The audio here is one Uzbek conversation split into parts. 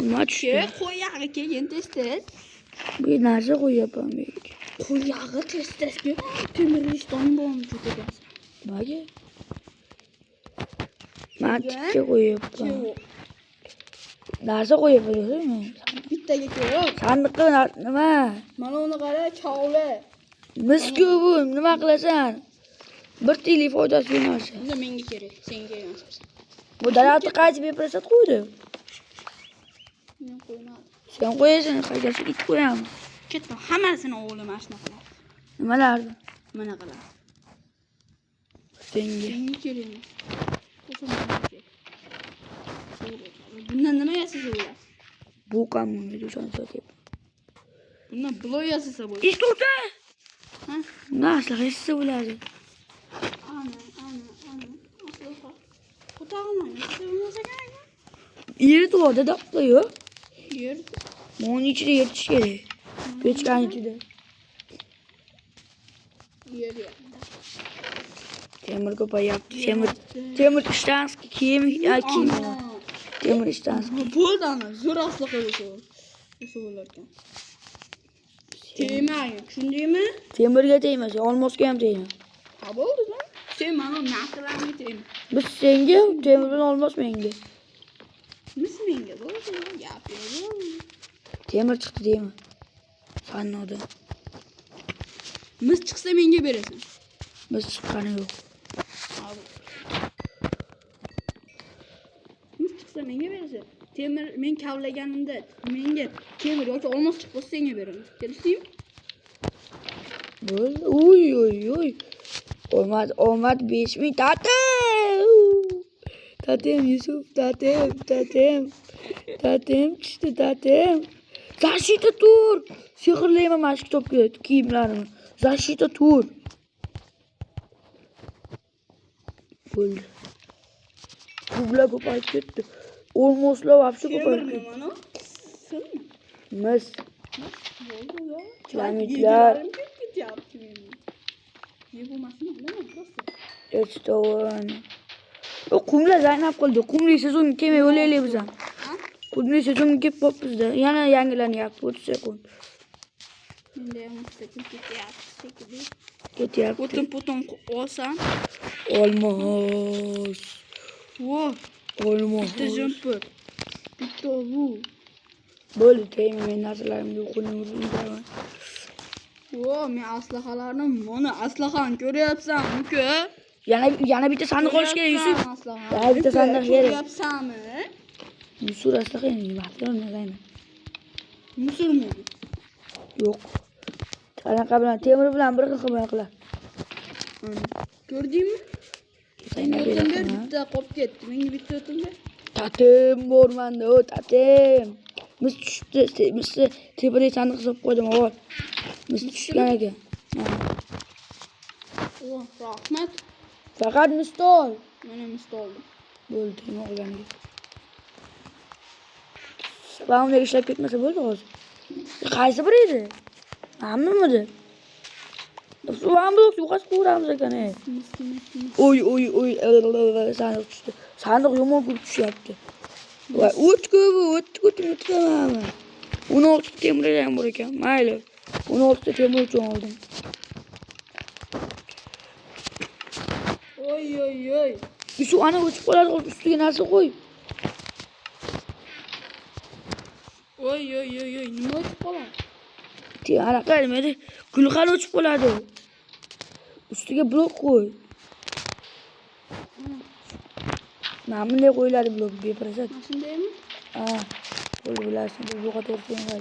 Nima tushdi? Qo'y yog'i kelgan tez. Bu narsa qo'yapman men. Qo'y yog'i tez. Temir ishtoning bo'lmi juda ekansan. Nimaga? Matikka qo'yapman. Narsa qo'yapman. Bittaga ko'p. Sandiqqa nima? Mana uni qara, chovli. Misku bu, nima qilasan? Bir tiylik foydasi yo'q narsa. Unda menga kerak, senga emas. Bu daraxtni qaysi beprasat qo'ydi? Men qo'ymadim. Sen qo'yasan, qaytasi it qo'yamiz. Ketdim, hammasini o'g'lim ashna qiladi. Nimalarni? Mana qiladi. Senga. Menga kerak emas. Bundan nima yasasa bo'ladi? Bu qanday o'shan sotyapman. Bundan bloy yasasa bo'ladi. Ish to'xta. Ha? Nasıl hisse bo'ladi? Ana. Qo'tog'im yasasa Yeri to'g'ri daqqa yo'q. yer. Onun ichida yetish kerak. Pechkani ichida. Yer. Temir ko'payapti. Temir ishtanski kiyim yoki temir ishtanski. Bo'ldi ana, zo'r asliqa o'sha bo'larkan. Tegmaydi, tushundingmi? Temirga tegmas, olmosga ham tegma. Ha bo'ldi-da. Sen mana narsalarga tegma. Biz senga temir bilan olmos menga. Mis menga bo'ldi, gap yo'q. Temir chiqdi deymi? Sanoda. Mis chiqsa menga berasan. Biz chiqqani yo'q. Mis chiqsa menga berasan. Temir men kavlaganimda menga temir yoki olmos chiqsa senga beraman. Kelishdingmi? Bo'ldi. Uy. Omad 5000 tatem Yusuf tatem chiqdi tatem. Zashita tur. Sehrlayman mana shu kitobga kiyimlarimni. Zashita tur. Bo'ldi. Kubla ko'payib ketdi. Olmoslar vobshe ko'payib ketdi. Mana. Mis. Bo'ldi-da. Piramidlar. Ne bo'lmasini bilaman prosta. Estovon. O qumlar zaynab qildi. Qumli sezon kelmay o'laylik biz ham. Qumli sezon kelib qopmizda. Yana yangilanyapti 30 sekund. Menda ham 30 sekund Ketyapti. Potom olsam. Olmos. Vo. Olmos. Bitta jumper. Bitta bu. Bo'ldi, tegma men narsalarimni yo'qini urdim. Vo, men aslahalarni mana aslahani ko'ryapsan, uka? Yana bitta sandiq olish kerak, Yusuf. Yana bitta sandiq kerak. Ko'ryapsanmi? Yusuf aslaha nima qilmayman. Musulmi? Yo'q. Qanaqa bilan temir bilan bir xil qilar. Ko'rdingmi? Senga bitta qolib ketdi. Menga bitta o'tindi. Tatem bormanda, o tatem. Mis tushdi. Mis tepada sandiq qilib qo'ydim, ol. Mis tushgan ekan. O, rahmat. Faqat mistol. Mana mistoldim. Bo'ldi, nima qilganing? Spamda ishlab ketmasa bo'ldi hozir. Qaysi biri edi? Hammamidi? Suvam yo'q, ko'ramiz ekan. Oy, sandiq tushdi. Sandiq yomon ko'p tushyapti. Voy, o'tmayman. 16 temir ham bor ekan. Mayli. 16 temir uchun oldim. Oy. Shu ana o'chib qoladi, ustiga narsa qo'y. Oy, nima o'chib qoladi? Anaqa nimada? Gulxan o'chib qoladi. Ustiga blok qo'y. Mana bunday qo'yiladi blok beprasat. Shundaymi? Ha. Bo'ldi, bilasizmi? Bu yo'qa to'g'ri.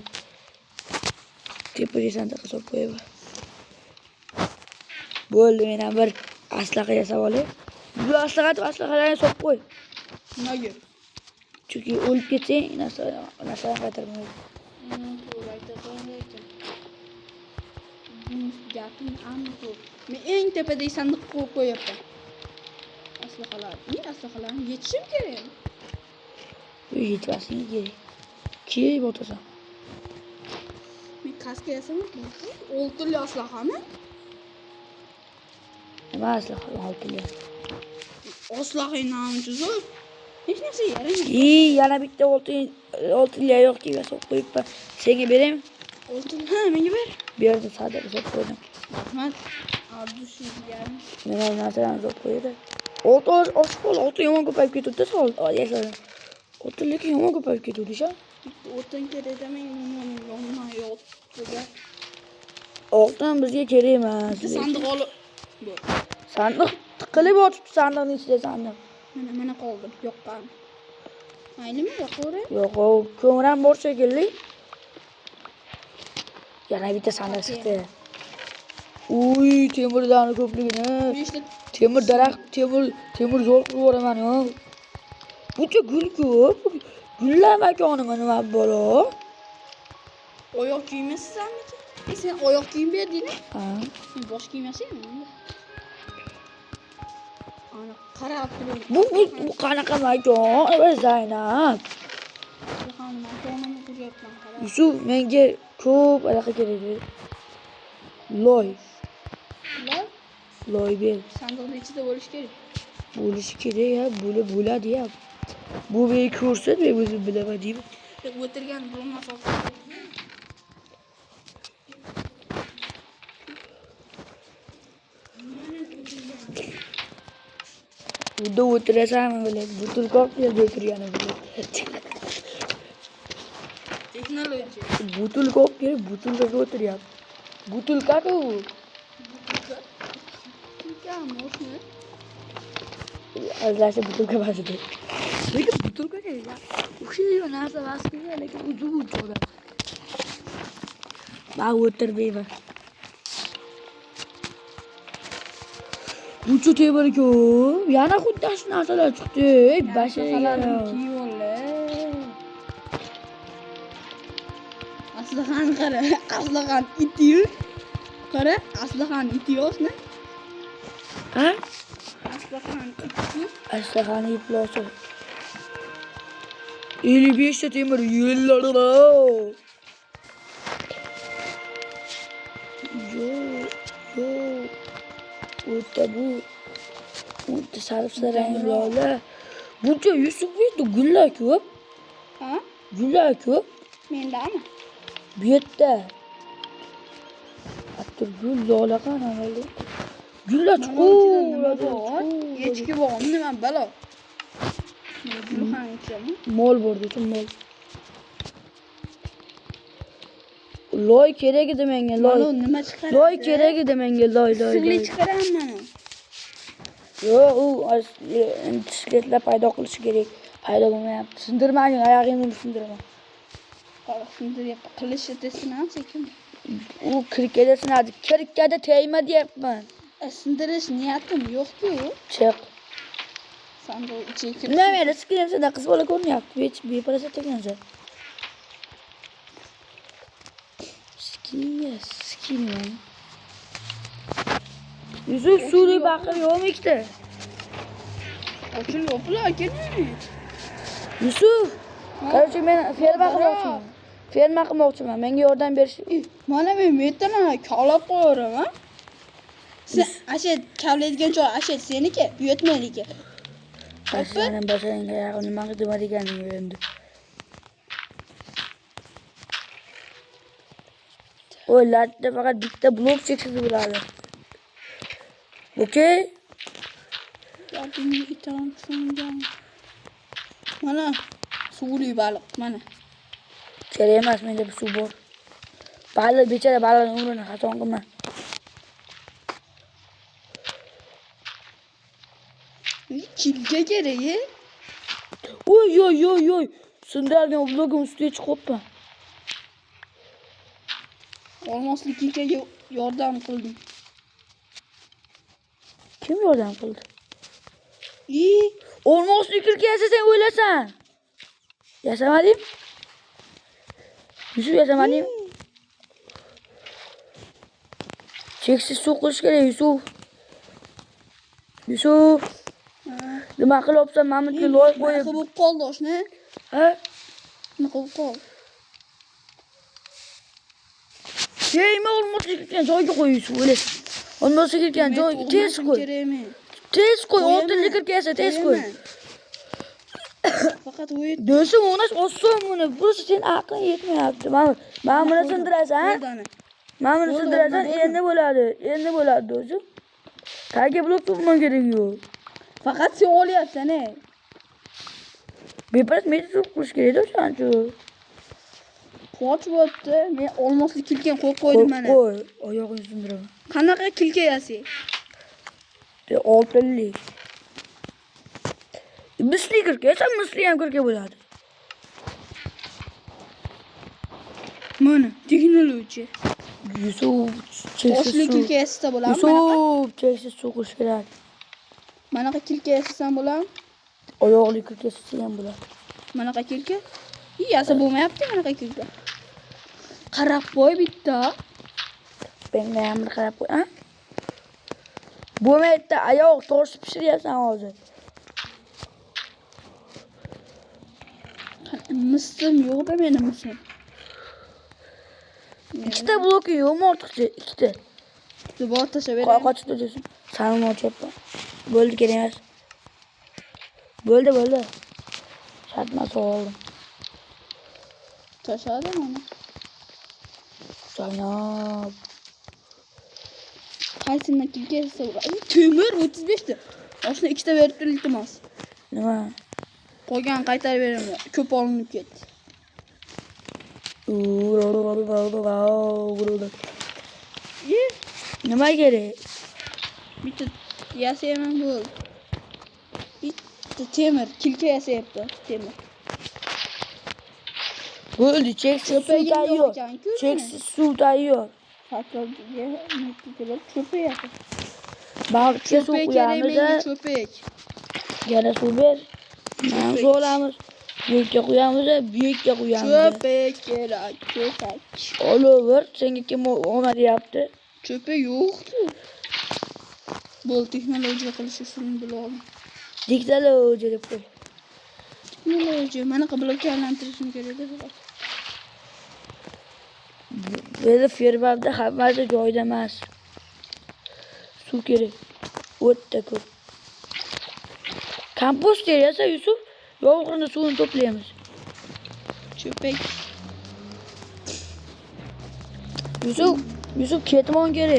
Tepaga sandiq qilib qo'yaman. Bo'ldi, men ham bir aslaqa yasab olay. Bu aslaqalarni solib qo'y. Nimaga? Chunki o'lib ketsang, narsani qaytarmaydi. To'g'ri aytasan. Gaping aniq to'g'ri. Men eng tepadagi sandiqqa qo'yib qo'yapman. Aslahalarni yechishim kerak. Yetmaslik kerak. Kerak bo'tasan. Men kaska yasaman. Oltili aslahami? Nima aslaha oltili? Aslaha namchi zo'r. Hech narsa yaramaydi. Yana bitta oltin oltinliğe yok ki sok koyup ben. Seni vereyim. Olsun. Ha menga ber. Bir yerde sadece sok koydum. Rahmat. Abi düşündü yani. Ben o narsadan sok koyuyorum. Oltin yomon ko'payib ketibdi sol. Yashadim. Oltin lekin yomon ko'payib ketibdi sha. Oltin kerak demang, yomon yo'q. Oltin bizga kerak emas. Sandiq olib. Bu. Sandiq tiqilib o'tibdi sandiqning ichida sandiq. Mana qoldi. Yo'qqan. Maylimi yo'qore? Yo'q, u ko'mran bor shekilli. Yana bitta sandiq chiqdi. Uy, temirlarni ko'pligini. İşte Temir daraxt, temir yo'l qurib yuboraman yo. Buncha gul ko'p. Gullar makonimi nima bo'lo? oyoq kiymaysanmi? Sen oyoq kiyim berdingmi? Ha. Sen bosh kiymasanmi? Ana qarab turib. Bu qanaqa makon? Ey Zaynab. Ham makonini ko'ryapman qarab. Yusuf menga ko'p anaqa kerak. Loy. Ular Loy ber. sandiqning ichida bo'lish kerak. Bo'lishi kerak ya, bo'ladi ya. Bu bey ko'rsat, men o'zim bilaman deyman. Deb o'tirgan bo'lmas. Bunda o'tirasanmi biladi. Butulkoq yerda o'tirgani biladi. Texnologiya. Butulkoq kelib butulkaga o'tiryapti. Butulka-ku bu. Yağmurmu? Azlarsa butulka basıdı. Lekin butulka kerak ya. O'xshaydi narsa basqiga, lekin uzun o'tadi. Ben o'tirmayman. Buncha temir ko'p. Yana xuddi shu narsalar chiqdi. Ey bashaga. Aslahan qara. Aslahan itiyor. Qara, Aslahan itiyorni. Ha? Aslahan itiyor. Aslahani iplosi. 55 ta temir yillarida. Yo. O'ta bu. O'ta sarı lola. Buncha Yusuf bu gullar ko'p. Ha? Gullar ko'p. Mendami? Bu yerda. Hatto gul lola qanaqa. Gullar chuqur. Echki bormi nima balo? Gulxan ichami? Mol bor dedim, mol. Loy kerak edi menga, loy. Nima chiqaradi? Loy kerak edi menga, loy. Sirli chiqaraman. Yo'q, u tishletlar paydo qilishi kerak. Paydo bo'lmayapti. Sindirmagin, oyog'ingni sindirma. Qara sindiryapti. Qilishi desin-a sekin. U kirkada sinadi. Kirkada tegma deyapman. Sindirish niyatim yo'q-ku. Chiq. Sandiq ichiga kirib. Nima meni sikinsada qiz bola ko'rinyapti. Hech beparasat ekansan. Skin. Yusuf suvli baqir yo'qmi ikkita? Ochil yo'qlar keling. Yusuf. Qarchi men ferma qilmoqchiman. Menga yordam berish. Mana men metana kavlab qo'yaram, ha? Sen ashet kavlaydigan joy ashet seniki, uyatmayligi. Aslanım basarın ayağını nima qiladiganingni endi. O'ylarda faqat bitta blok cheksiz bo'ladi. Okey? Yordamga itamsan. Mana suvli baliq, mana. Kerak emas, menda bir suv bor. Baliq bechara baliqning umrini xaton qilma. Kilga kerak, e? Oy. Sindirgan blogim ustiga chiqibdi. Olmosligiga yordam qildim. Kim yordam qildi? Olmoslik kirkasi sen o'ylasan. Yasamadim? Yusuf yasamadim? Cheksiz suv qilish kerak Yusuf. Nima qilibsan? Mamutga loy qo'yib. Nima bo'lib qoldi oshna? Ha? Nima bo'lib qoldi? Nima olmoslik kirgan joyga qo'y Yusuf, o'ylasan. Olmoslik kirgan joyga tez qo'y. Tez qo'y, oltinlik kirkasi tez qo'y. Fakat uyut. Dönsün uğraş olsun bunu. Burası senin aklın yetmeyaptı. Ben bunu sındırasan. Oldu. Ben bunu Oldu, sındırasan oldu. endi bo'lardi. Endi bo'lardi do'stum. Tagiga blok tutman gerekiyor. Fakat sen olyapsan he. Beparat metr qurish kerak o'shancha. Poch bo'pti. Men olmoslik kilgan qo'yib qo'ydim mana. Qo'y, oyog'ini sindiraman. Qanaqa kilka yasay? 6'lik. Misli kirka, sen misli ham kirka bo'ladi. Mana texnologiya. Yusuf, Pochli kilka yasasa bo'ladimi? Yusuf, cheksiz so'qish kerak. Manaqa kilka yasasam bo'ladimi? Oyoqli kirka yasasa ham bo'ladi. Manaqa kilka? Yasa bo'lmayapti manaqa kilka. Qarab qo'y bitta. Menga ham bir qarab qo'y, ha? Bo'lmaydi, oyoq to'g'ri pishiryapsan hozir. Mislim yo'q-da mening mislim. Ikkita bloki yo'qmi ortiqcha? Ikkita. Bor tashlab Qochib tursin. Salom ochyapman. Bo'ldi, kerak emas. Bo'ldi. Shartmas oldim. Tashladim mana. Janob. Qaysidan kilka yasasa bo'ladi? Temir 35 ta. Oshna ikkita berib tur iltimos. Nima? Qolgan qaytarib beraman. Ko'p olinib ketdi. Nima kerak? Bitta yasayman bo'ldi. Bitta temir kilka yasayapti. Temir. Bo'ldi, cheksiz suv tayyor. Cheksiz suv tayyor. Fatorga netijalar cho'payapti. Bag'ritga suv quyamiz. Cho'pak. Yana suv ber. Mana so'ramiz. Buyukka quyamiz, buyukka quyamiz. Cho'pak kerak, cho'pak. Olaver, senga kim o'maryapti? Cho'pak yo'q-ku. Bo'l texnologiya qilish usulini bila oldim. Diktalogiya deb qo'y. Texnologiya manaqa blokka aylantirishim kerak edi. Beli fermerda hammasi joyida emas. Suv kerak. O'tda ko'p. Kompost yasa Yusuf, yomg'irni suvini to'playmiz. Cho'pak. Yusuf ketmon kerak.